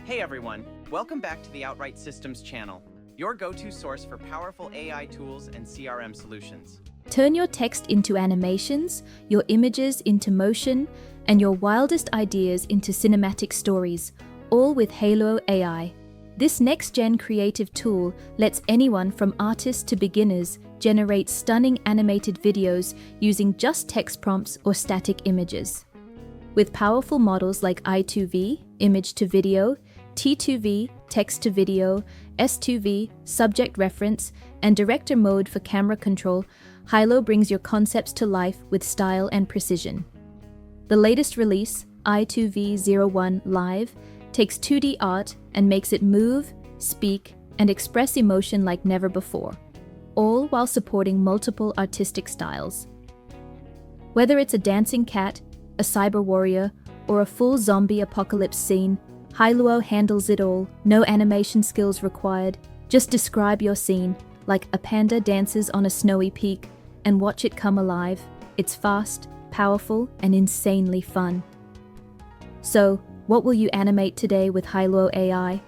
Hey everyone, welcome back to the Outright Systems channel, your go-to source for powerful AI tools and CRM solutions. Turn your text into animations, your images into motion, and your wildest ideas into cinematic stories, all with Hailuo AI. This next-gen creative tool lets anyone from artists to beginners generate stunning animated videos using just text prompts or static images. With powerful models like I2V, image to video, T2V, text to video, S2V, subject reference, and director mode for camera control, Hailuo brings your concepts to life with style and precision. The latest release, I2V01 Live, takes 2D art and makes it move, speak, and express emotion like never before, all while supporting multiple artistic styles. Whether it's a dancing cat, a cyber warrior, or a full zombie apocalypse scene, Hailuo handles it all, no animation skills required. Just describe your scene, like a panda dances on a snowy peak, and watch it come alive. It's fast, powerful, and insanely fun. So, what will you animate today with Hailuo AI?